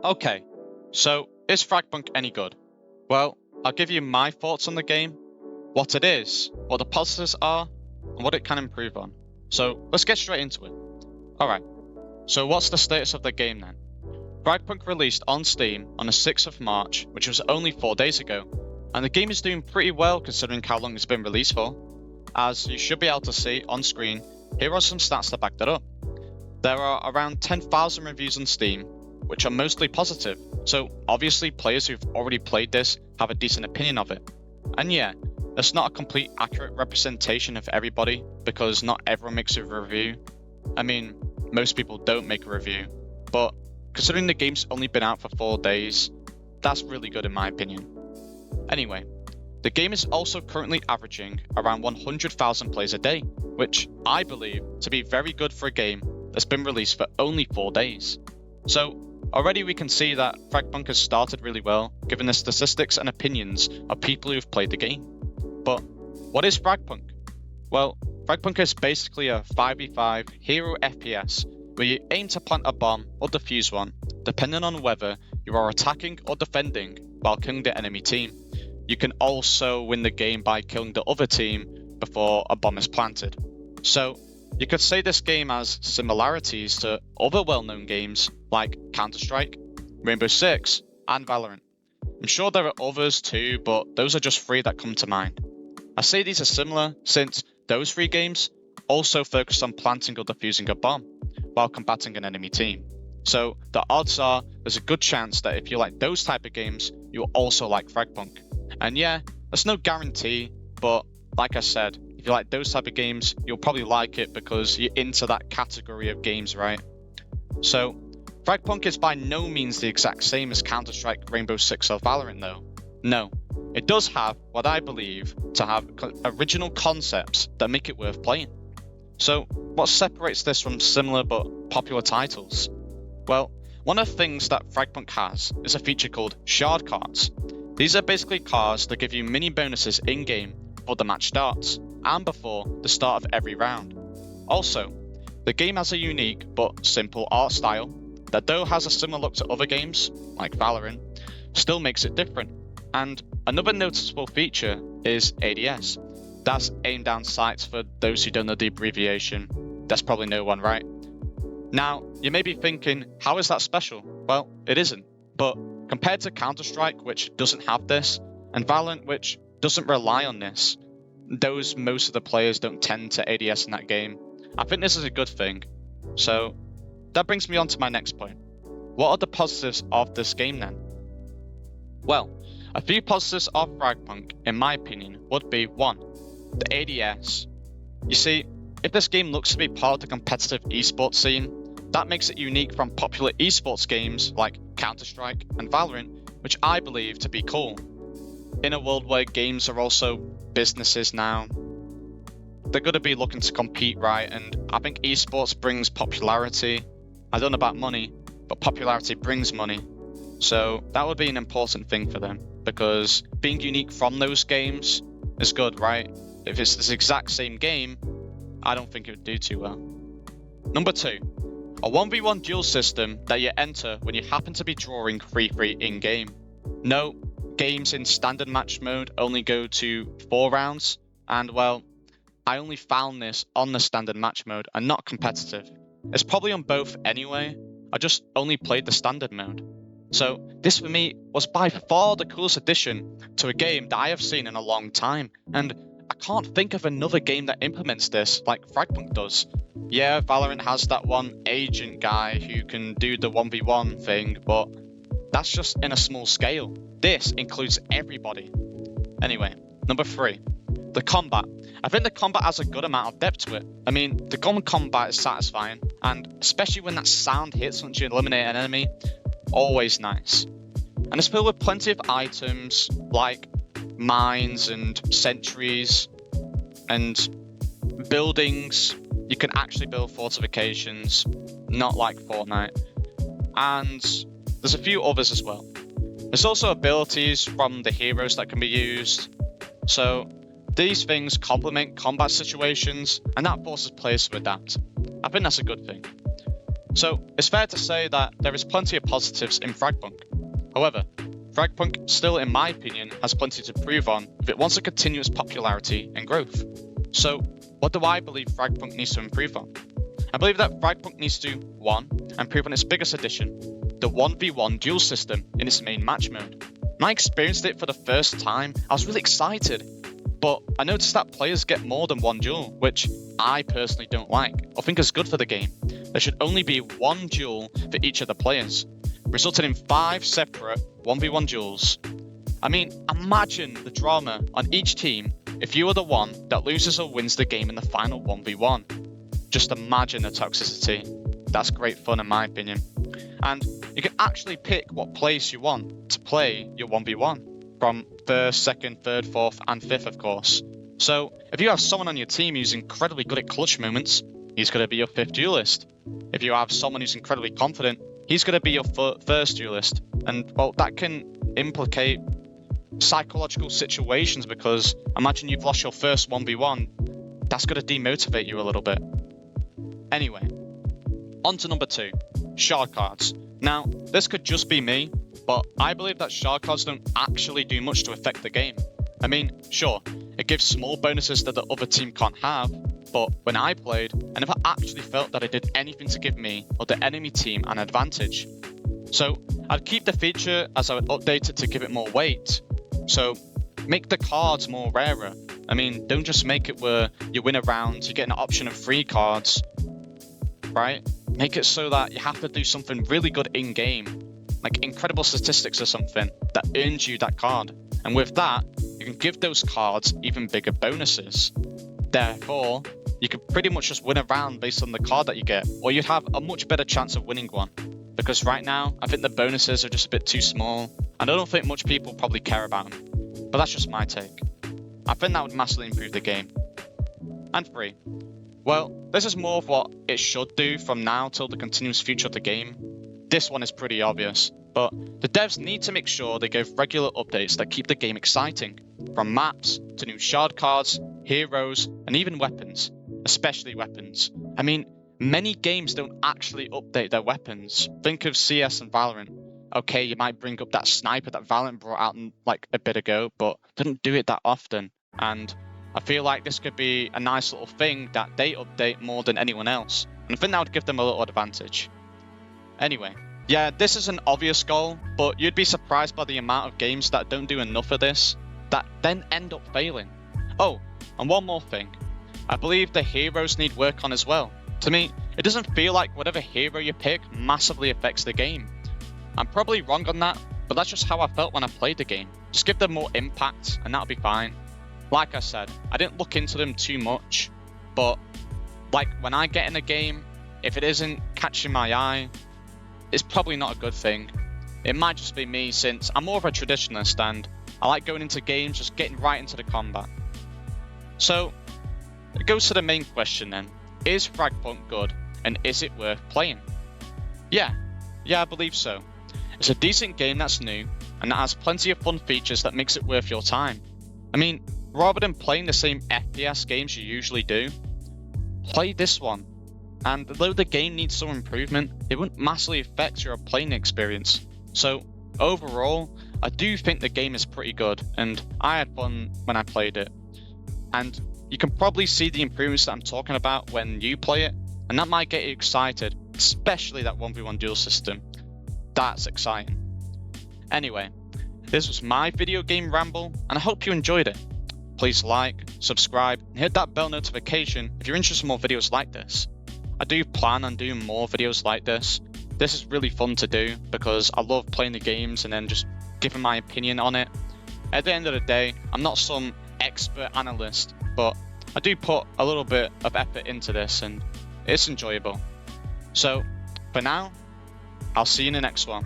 Okay, so is FragPunk any good? Well, I'll give you my thoughts on the game, what it is, what the positives are, and what it can improve on. So let's get straight into it. Alright, so what's the status of the game then? FragPunk released on Steam on the 6th of March, which was only 4 days ago, and the game is doing pretty well considering how long it's been released for. As you should be able to see on screen, here are some stats to back that up. There are around 10,000 reviews on Steam, which are mostly positive, so obviously players who've already played this have a decent opinion of it. And yeah, it's not a complete accurate representation of everybody, because not everyone makes a review. I mean, most people don't make a review, but considering the game's only been out for 4 days, that's really good in my opinion. Anyway, the game is also currently averaging around 100,000 plays a day, which I believe to be very good for a game that's been released for only 4 days. So already we can see that FragPunk has started really well, given the statistics and opinions of people who've played the game. But what is FragPunk? Well, FragPunk is basically a 5v5 hero FPS where you aim to plant a bomb or defuse one, depending on whether you are attacking or defending while killing the enemy team. You can also win the game by killing the other team before a bomb is planted. So you could say this game has similarities to other well-known games like Counter-Strike, Rainbow Six, and Valorant. I'm sure there are others too, but those are just 3 that come to mind. I say these are similar since those 3 games also focus on planting or defusing a bomb while combating an enemy team. So the odds are there's a good chance that if you like those type of games, you'll also like FragPunk. And yeah, there's no guarantee, but like I said, if you like those type of games, you'll probably like it because you're into that category of games, right? So FragPunk is by no means the exact same as Counter-Strike, Rainbow Six, or Valorant though. No, it does have what I believe to have original concepts that make it worth playing. So what separates this from similar but popular titles? Well, one of the things that FragPunk has is a feature called shard cards. These are basically cards that give you mini bonuses in-game before the match starts, and before the start of every round. Also, the game has a unique but simple art style that, though has a similar look to other games, like Valorant, still makes it different. And another noticeable feature is ADS. That's aim down sights for those who don't know the abbreviation. There's probably no one, right? Now, you may be thinking, how is that special? Well, it isn't. But compared to Counter-Strike, which doesn't have this, and Valorant, which doesn't rely on this, those most of the players don't tend to ADS in that game, I think this is a good thing. So that brings me on to my next point. What are the positives of this game then? Well, a few positives of FragPunk, in my opinion, would be 1. The ADS. You see, if this game looks to be part of the competitive esports scene, that makes it unique from popular esports games like Counter-Strike and Valorant, which I believe to be cool. In a world where games are also businesses now, they're going to be looking to compete, right? And I think esports brings popularity. I don't know about money, but popularity brings money. So that would be an important thing for them, because being unique from those games is good, right? If it's this exact same game, I don't think it would do too well. Number 2, a 1v1 duel system that you enter when you happen to be drawing 3-3 in-game. No, games in standard match mode only go to 4 rounds, and well, I only found this on the standard match mode and not competitive. It's probably on both anyway, I just only played the standard mode. So this for me was by far the coolest addition to a game that I have seen in a long time, and I can't think of another game that implements this like FragPunk does. Yeah, Valorant has that one agent guy who can do the 1v1 thing, but that's just in a small scale. This includes everybody. Anyway, number 3, the combat. I think the combat has a good amount of depth to it. I mean, the gun combat is satisfying, and especially when that sound hits once you eliminate an enemy, always nice. And it's filled with plenty of items like mines and sentries and buildings. You can actually build fortifications, not like Fortnite. And there's a few others as well. There's also abilities from the heroes that can be used. So these things complement combat situations, and that forces players to adapt. I think that's a good thing. So it's fair to say that there is plenty of positives in FragPunk. However, FragPunk still, in my opinion, has plenty to improve on if it wants to continue its popularity and growth. So what do I believe FragPunk needs to improve on? I believe that FragPunk needs to, 1, improve on its biggest addition, the 1v1 duel system in its main match mode. When I experienced it for the first time, I was really excited, but I noticed that players get more than one duel, which I personally don't like or think is good for the game. There should only be one duel for each of the players, resulting in 5 separate 1v1 duels. I mean, imagine the drama on each team if you are the one that loses or wins the game in the final 1v1. Just imagine the toxicity. That's great fun in my opinion. And you can actually pick what place you want to play your 1v1, from 1st, 2nd, 3rd, 4th and 5th of course. So if you have someone on your team who's incredibly good at clutch moments, he's going to be your 5th duelist. If you have someone who's incredibly confident, he's going to be your 1st duelist. And well, that can implicate psychological situations, because imagine you've lost your first 1v1, that's going to demotivate you a little bit. Anyway, on to number 2, shard cards. Now, this could just be me, but I believe that shard cards don't actually do much to affect the game. I mean, sure, it gives small bonuses that the other team can't have, but when I played, I never actually felt that it did anything to give me or the enemy team an advantage. So I'd keep the feature as I would update it to give it more weight. So make the cards more rarer. I mean, don't just make it where you win a round, you get an option of 3 cards, right? Make it so that you have to do something really good in-game, like incredible statistics or something that earns you that card. And with that, you can give those cards even bigger bonuses. Therefore, you could pretty much just win a round based on the card that you get, or you'd have a much better chance of winning one. Because right now, I think the bonuses are just a bit too small, and I don't think much people probably care about them. But that's just my take. I think that would massively improve the game. And 3. Well, this is more of what it should do from now till the continuous future of the game. This one is pretty obvious, but the devs need to make sure they give regular updates that keep the game exciting, from maps to new shard cards, heroes, and even weapons, especially weapons. I mean, many games don't actually update their weapons. Think of CS and Valorant. Okay, you might bring up that sniper that Valorant brought out like a bit ago, but they don't do it that often. And I feel like this could be a nice little thing that they update more than anyone else. And I think that would give them a little advantage. Anyway, yeah, this is an obvious goal, but you'd be surprised by the amount of games that don't do enough of this, that then end up failing. Oh, and one more thing. I believe the heroes need work on as well. To me, it doesn't feel like whatever hero you pick massively affects the game. I'm probably wrong on that, but that's just how I felt when I played the game. Just give them more impact and that'll be fine. Like I said, I didn't look into them too much, but like when I get in a game, if it isn't catching my eye, it's probably not a good thing. It might just be me, since I'm more of a traditionalist and I like going into games just getting right into the combat. So it goes to the main question then. Is FragPunk good, and is it worth playing? Yeah, I believe so. It's a decent game that's new, and that has plenty of fun features that makes it worth your time. I mean, rather than playing the same FPS games you usually do, play this one. And though the game needs some improvement, it wouldn't massively affect your playing experience. So overall, I do think the game is pretty good, and I had fun when I played it. And you can probably see the improvements that I'm talking about when you play it, and that might get you excited, especially that 1v1 duel system. That's exciting. Anyway, this was my video game ramble, and I hope you enjoyed it. Please like, subscribe, and hit that bell notification if you're interested in more videos like this. I do plan on doing more videos like this. This is really fun to do because I love playing the games and then just giving my opinion on it. At the end of the day, I'm not some expert analyst, but I do put a little bit of effort into this and it's enjoyable. So, for now, I'll see you in the next one.